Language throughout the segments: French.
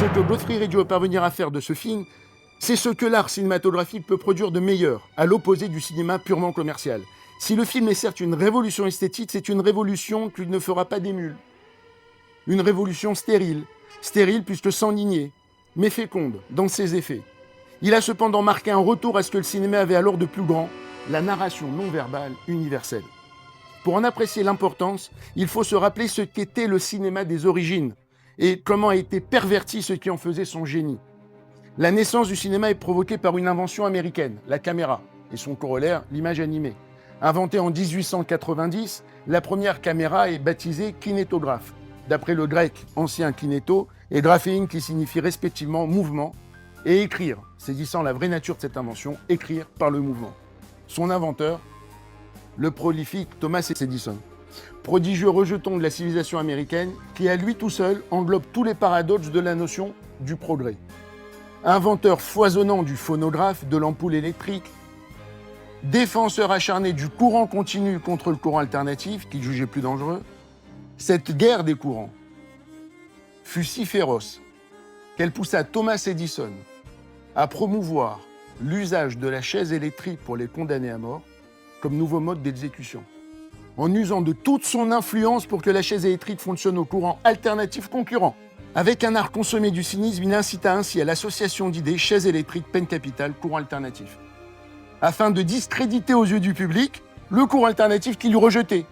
Ce que Godfrey Red veut parvenir à faire de ce film, c'est ce que l'art cinématographique peut produire de meilleur, à l'opposé du cinéma purement commercial. Si le film est certes une révolution esthétique, c'est une révolution qu'il ne fera pas d'émule. Une révolution stérile. Stérile puisque sans lignée, mais féconde dans ses effets. Il a cependant marqué un retour à ce que le cinéma avait alors de plus grand, la narration non-verbale universelle. Pour en apprécier l'importance, il faut se rappeler ce qu'était le cinéma des origines et comment a été perverti ce qui en faisait son génie. La naissance du cinéma est provoquée par une invention américaine, la caméra, et son corollaire, l'image animée. Inventée en 1890, la première caméra est baptisée kinétographe, d'après le grec ancien kinéto et graphéine qui signifie respectivement mouvement, et écrire, saisissant la vraie nature de cette invention, écrire par le mouvement. Son inventeur, le prolifique Thomas Edison. Prodigieux rejeton de la civilisation américaine qui, à lui tout seul, englobe tous les paradoxes de la notion du progrès. Inventeur foisonnant du phonographe, de l'ampoule électrique, défenseur acharné du courant continu contre le courant alternatif, qu'il jugeait plus dangereux, cette guerre des courants fut si féroce qu'elle poussa Thomas Edison à promouvoir l'usage de la chaise électrique pour les condamnés à mort comme nouveau mode d'exécution, en usant de toute son influence pour que la chaise électrique fonctionne au courant alternatif concurrent. Avec un art consommé du cynisme, il incita ainsi à l'association d'idées chaise électrique, peine capitale, courant alternatif, afin de discréditer aux yeux du public le courant alternatif qu'il rejetait,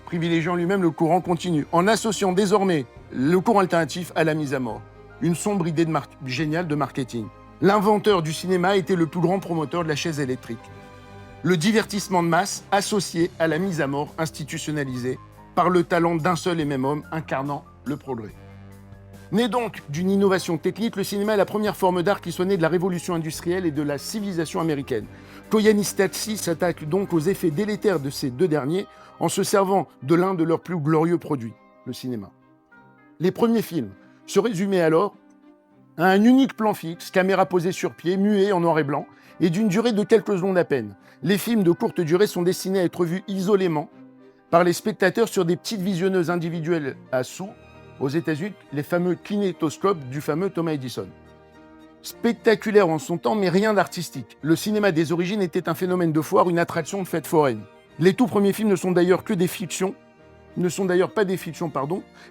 privilégiant lui-même le courant continu, en associant désormais le courant alternatif à la mise à mort. Une sombre idée géniale de marketing. L'inventeur du cinéma était le plus grand promoteur de la chaise électrique. Le divertissement de masse associé à la mise à mort institutionnalisée par le talent d'un seul et même homme incarnant le progrès. Né donc d'une innovation technique, le cinéma est la première forme d'art qui soit née de la révolution industrielle et de la civilisation américaine. Koyaanisqatsi s'attaque donc aux effets délétères de ces deux derniers en se servant de l'un de leurs plus glorieux produits, le cinéma. Les premiers films se résumaient alors à un unique plan fixe, caméra posée sur pied, muet en noir et blanc, et d'une durée de quelques secondes à peine. Les films de courte durée sont destinés à être vus isolément par les spectateurs sur des petites visionneuses individuelles à sous, aux États-Unis, les fameux kinétoscopes du fameux Thomas Edison. Spectaculaire en son temps, mais rien d'artistique. Le cinéma des origines était un phénomène de foire, une attraction de fête foraine. Les tout premiers films ne sont d'ailleurs pas des fictions,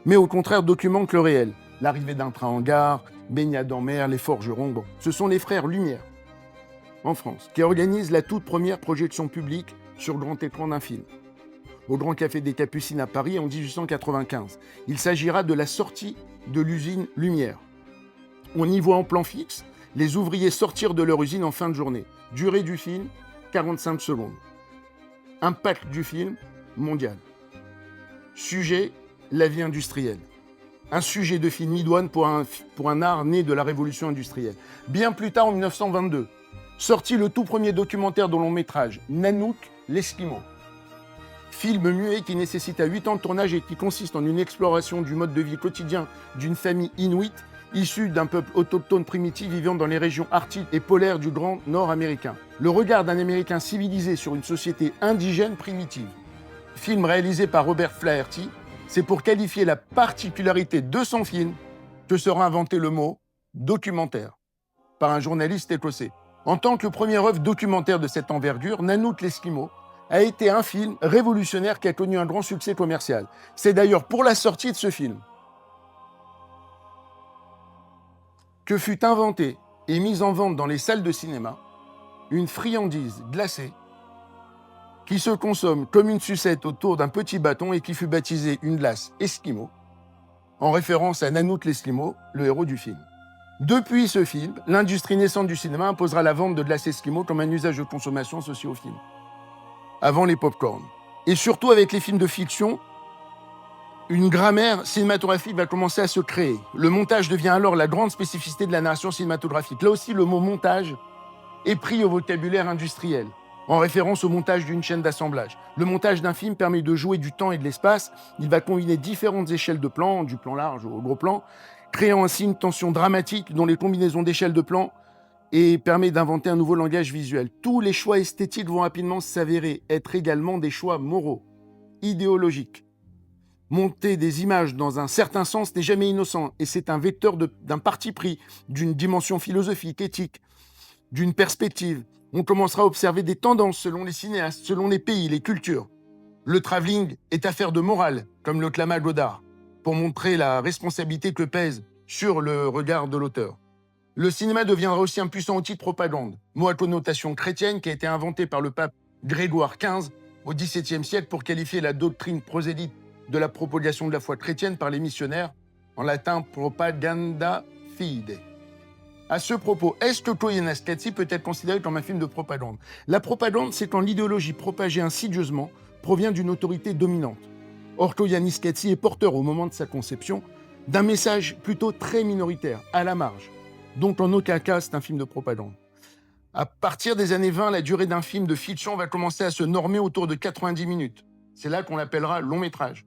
mais au contraire documentent le réel. L'arrivée d'un train en gare, baignade en mer, les forgerons, bon. Ce sont les frères Lumière, en France, qui organisent la toute première projection publique sur grand écran d'un film, au Grand Café des Capucines à Paris en 1895. Il s'agira de la sortie de l'usine Lumière. On y voit en plan fixe les ouvriers sortir de leur usine en fin de journée. Durée du film, 45 secondes. Impact du film, mondial. Sujet, la vie industrielle. Un sujet de film idoine pour un art né de la révolution industrielle. Bien plus tard, en 1922, sortit le tout premier documentaire de long métrage, Nanook, l'Esquimau. Film muet qui nécessite 8 ans de tournage et qui consiste en une exploration du mode de vie quotidien d'une famille inuit issue d'un peuple autochtone primitif vivant dans les régions arctiques et polaires du Grand Nord américain. Le regard d'un Américain civilisé sur une société indigène primitive. Film réalisé par Robert Flaherty, c'est pour qualifier la particularité de son film que sera inventé le mot « documentaire » par un journaliste écossais. En tant que première œuvre documentaire de cette envergure, Nanook l'Esquimau a été un film révolutionnaire qui a connu un grand succès commercial. C'est d'ailleurs pour la sortie de ce film que fut inventée et mise en vente dans les salles de cinéma une friandise glacée qui se consomme comme une sucette autour d'un petit bâton et qui fut baptisée une glace Esquimau, en référence à Nanook l'Esquimau, le héros du film. Depuis ce film, l'industrie naissante du cinéma imposera la vente de glace Esquimau comme un usage de consommation associé au film, avant les pop-corn. Et surtout avec les films de fiction, une grammaire cinématographique va commencer à se créer. Le montage devient alors la grande spécificité de la narration cinématographique. Là aussi, le mot montage est pris au vocabulaire industriel, en référence au montage d'une chaîne d'assemblage. Le montage d'un film permet de jouer du temps et de l'espace. Il va combiner différentes échelles de plans, du plan large au gros plan, créant ainsi une tension dramatique dont les combinaisons d'échelles de plans et permet d'inventer un nouveau langage visuel. Tous les choix esthétiques vont rapidement s'avérer être également des choix moraux, idéologiques. Monter des images dans un certain sens n'est jamais innocent, et c'est un vecteur d'un parti pris, d'une dimension philosophique, éthique, d'une perspective. On commencera à observer des tendances selon les cinéastes, selon les pays, les cultures. Le travelling est affaire de morale, comme le clama Godard, pour montrer la responsabilité que pèse sur le regard de l'auteur. Le cinéma deviendra aussi un puissant outil de propagande, mot à connotation chrétienne qui a été inventé par le pape Grégoire XV au XVIIe siècle pour qualifier la doctrine prosélyte de la propagation de la foi chrétienne par les missionnaires, en latin propaganda fide. À ce propos, est-ce que Koyaanisqatsi peut être considéré comme un film de propagande? La propagande, c'est quand l'idéologie propagée insidieusement provient d'une autorité dominante. Or, Koyaanisqatsi est porteur, au moment de sa conception, d'un message plutôt très minoritaire, à la marge. Donc, en aucun cas, c'est un film de propagande. À partir des années 20, la durée d'un film de fiction va commencer à se normer autour de 90 minutes. C'est là qu'on l'appellera long métrage.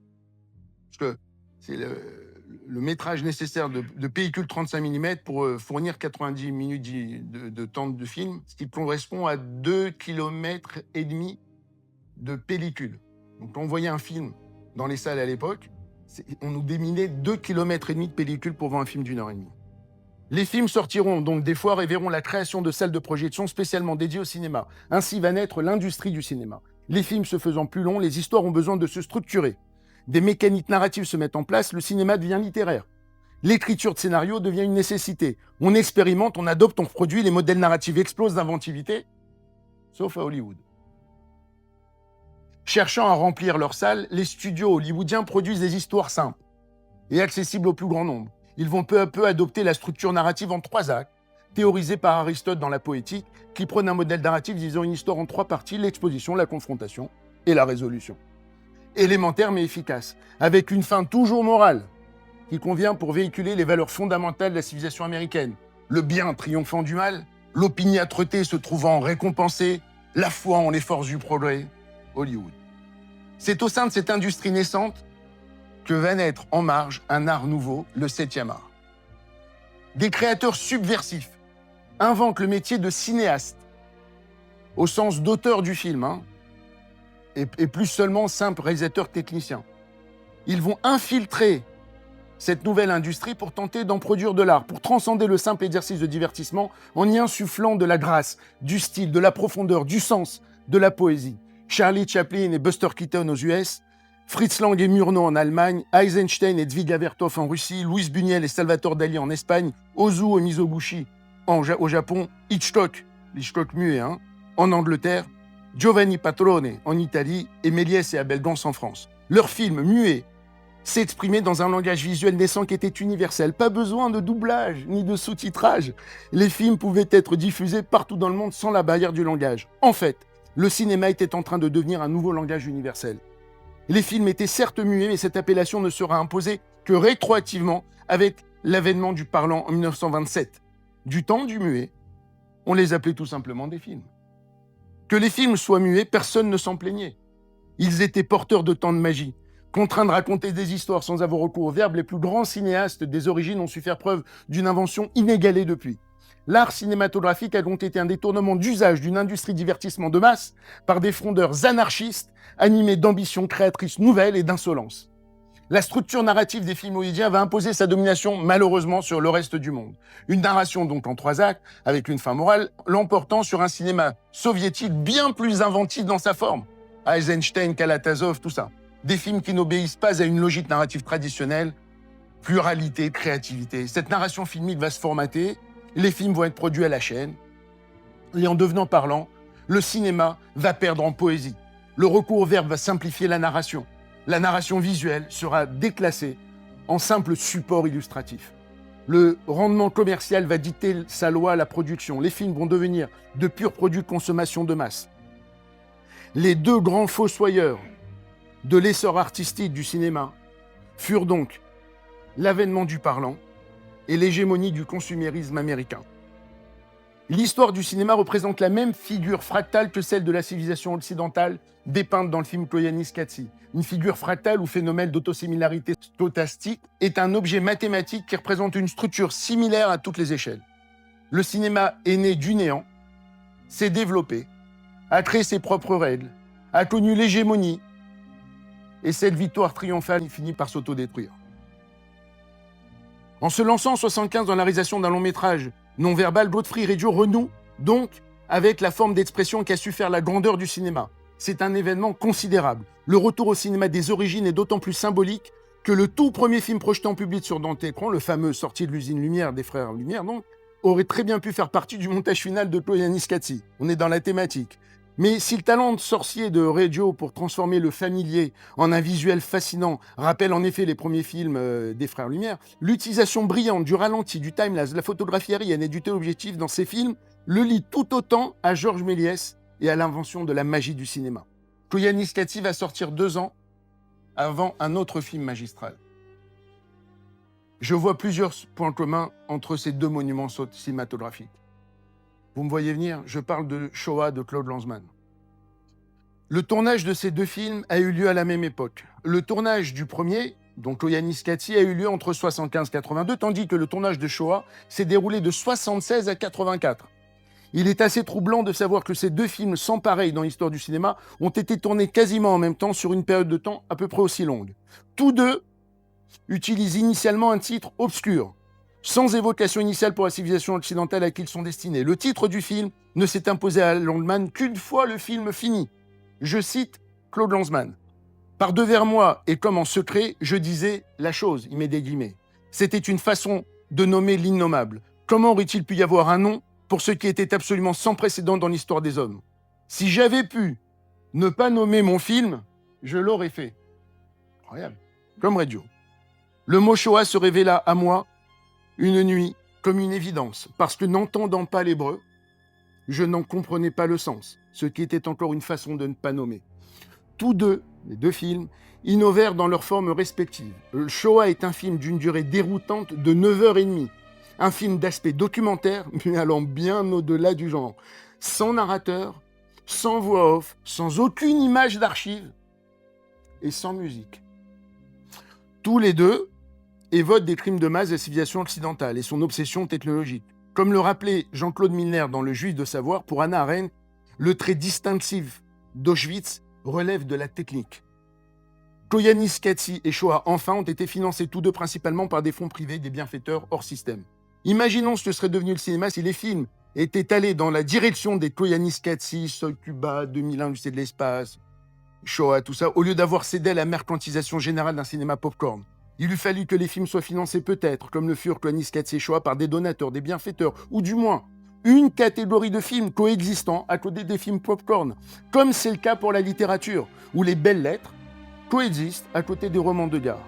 Parce que c'est le métrage nécessaire de pellicule 35 mm pour fournir 90 minutes de temps de film, ce qui correspond à 2,5 km de pellicule. Donc, quand on voyait un film dans les salles à l'époque, on nous déminait 2,5 km de pellicule pour voir un film d'1 heure et demie. Les films sortiront donc des foires et verront la création de salles de projection spécialement dédiées au cinéma. Ainsi va naître l'industrie du cinéma. Les films se faisant plus longs, les histoires ont besoin de se structurer. Des mécaniques narratives se mettent en place, le cinéma devient littéraire. L'écriture de scénario devient une nécessité. On expérimente, on adopte, on produit, les modèles narratifs explosent d'inventivité, sauf à Hollywood. Cherchant à remplir leurs salles, les studios hollywoodiens produisent des histoires simples et accessibles au plus grand nombre. Ils vont peu à peu adopter la structure narrative en 3 actes, théorisée par Aristote dans la Poétique, qui prône un modèle narratif disant une histoire en 3 parties, l'exposition, la confrontation et la résolution. Élémentaire mais efficace, avec une fin toujours morale, qui convient pour véhiculer les valeurs fondamentales de la civilisation américaine. Le bien triomphant du mal, l'opiniâtreté se trouvant récompensée, la foi en les forces du progrès, Hollywood. C'est au sein de cette industrie naissante que va naître en marge un art nouveau, le 7e art. Des créateurs subversifs inventent le métier de cinéaste, au sens d'auteur du film, et plus seulement simple réalisateur technicien. Ils vont infiltrer cette nouvelle industrie pour tenter d'en produire de l'art, pour transcender le simple exercice de divertissement en y insufflant de la grâce, du style, de la profondeur, du sens, de la poésie. Charlie Chaplin et Buster Keaton aux US, Fritz Lang et Murnau en Allemagne, Eisenstein et Dviga Vertov en Russie, Luis Buñuel et Salvatore Dali en Espagne, Ozu et Mizoguchi au Japon, Hitchcock muet, en Angleterre, Giovanni Patrone en Italie et Méliès et Abel Gance en France. Leur film muet s'exprimait dans un langage visuel naissant qui était universel. Pas besoin de doublage ni de sous-titrage. Les films pouvaient être diffusés partout dans le monde sans la barrière du langage. En fait, le cinéma était en train de devenir un nouveau langage universel. Les films étaient certes muets, mais cette appellation ne sera imposée que rétroactivement avec l'avènement du parlant en 1927. Du temps du muet, on les appelait tout simplement des films. Que les films soient muets, personne ne s'en plaignait. Ils étaient porteurs de temps de magie. Contraints de raconter des histoires sans avoir recours au verbe, les plus grands cinéastes des origines ont su faire preuve d'une invention inégalée depuis. L'art cinématographique a donc été un détournement d'usage d'une industrie divertissement de masse par des frondeurs anarchistes animés d'ambitions créatrices nouvelles et d'insolence. La structure narrative des films hollywoodiens va imposer sa domination malheureusement sur le reste du monde. Une narration donc en 3 actes, avec une fin morale, l'emportant sur un cinéma soviétique bien plus inventif dans sa forme. Eisenstein, Kalatazov, tout ça. Des films qui n'obéissent pas à une logique narrative traditionnelle, pluralité, créativité. Cette narration filmique va se formater, les films vont être produits à la chaîne, et en devenant parlant, le cinéma va perdre en poésie. Le recours au verbe va simplifier la narration. La narration visuelle sera déclassée en simple support illustratif. Le rendement commercial va dicter sa loi à la production. Les films vont devenir de purs produits de consommation de masse. Les 2 grands fossoyeurs de l'essor artistique du cinéma furent donc l'avènement du parlant et l'hégémonie du consumérisme américain. L'histoire du cinéma représente la même figure fractale que celle de la civilisation occidentale dépeinte dans le film Koyaanisqatsi. Une figure fractale ou phénomène d'autosimilarité stochastique est un objet mathématique qui représente une structure similaire à toutes les échelles. Le cinéma est né du néant, s'est développé, a créé ses propres règles, a connu l'hégémonie et cette victoire triomphale finit par s'autodétruire. En se lançant en 1975 dans la réalisation d'un long métrage non-verbal, Godfrey Reggio renoue donc avec la forme d'expression qui a su faire la grandeur du cinéma. C'est un événement considérable. Le retour au cinéma des origines est d'autant plus symbolique que le tout premier film projeté en public sur grand écran, le fameux Sortie de l'usine Lumière des frères Lumière, donc, aurait très bien pu faire partie du montage final de Chloé Aniscati. On est dans la thématique. Mais si le talent de sorcier de Reggio pour transformer le familier en un visuel fascinant rappelle en effet les premiers films des frères Lumière, l'utilisation brillante du ralenti, du timelapse, de la photographie aérienne et du téléobjectif dans ces films le lie tout autant à Georges Méliès et à l'invention de la magie du cinéma. Chloé Aniscati va sortir 2 ans avant un autre film magistral. Je vois plusieurs points communs entre ces deux monuments cinématographiques. Vous me voyez venir, je parle de Shoah de Claude Lanzmann. Le tournage de ces 2 films a eu lieu à la même époque. Le tournage du premier, donc Chloé Aniscati, a eu lieu entre 75 et 82, tandis que le tournage de Shoah s'est déroulé de 76 à 84. Il est assez troublant de savoir que ces 2 films sans pareil dans l'histoire du cinéma ont été tournés quasiment en même temps sur une période de temps à peu près aussi longue. Tous 2 utilisent initialement un titre obscur, sans évocation initiale pour la civilisation occidentale à qui ils sont destinés. Le titre du film ne s'est imposé à Lanzmann qu'une fois le film fini. Je cite Claude Lanzmann. « Par devers moi et comme en secret, je disais la chose, il met des guillemets. C'était une façon de nommer l'innommable. Comment aurait-il pu y avoir un nom pour ce qui était absolument sans précédent dans l'histoire des hommes? Si j'avais pu ne pas nommer mon film, je l'aurais fait. » Incroyable. Comme Reggio. Le mot Shoah se révéla à moi une nuit comme une évidence, parce que n'entendant pas l'hébreu, je n'en comprenais pas le sens, ce qui était encore une façon de ne pas nommer. Tous 2, les 2 films, innovèrent dans leurs formes respectives. Le Shoah est un film d'une durée déroutante de 9h30, un film d'aspect documentaire, mais allant bien au-delà du genre, sans narrateur, sans voix off, sans aucune image d'archive et sans musique. Tous les 2 évoque des crimes de masse de la civilisation occidentale et son obsession technologique. Comme le rappelait Jean-Claude Milner dans Le Juif de savoir, pour Hannah Arendt, le trait distinctif d'Auschwitz relève de la technique. Chloé Aniscati et Shoah, enfin, ont été financés tous 2 principalement par des fonds privés, des bienfaiteurs hors système. Imaginons ce que serait devenu le cinéma si les films étaient allés dans la direction des Chloé Aniscati, Sol Cuba, 2001, l'Odyssée de l'espace, Shoah, tout ça, au lieu d'avoir cédé à la mercantilisation générale d'un cinéma popcorn. Il eût fallu que les films soient financés peut-être, comme le furent Chloé Aniscati et Shoah, par des donateurs, des bienfaiteurs, ou du moins une catégorie de films coexistant à côté des films popcorn, comme c'est le cas pour la littérature, où les belles lettres coexistent à côté des romans de gare.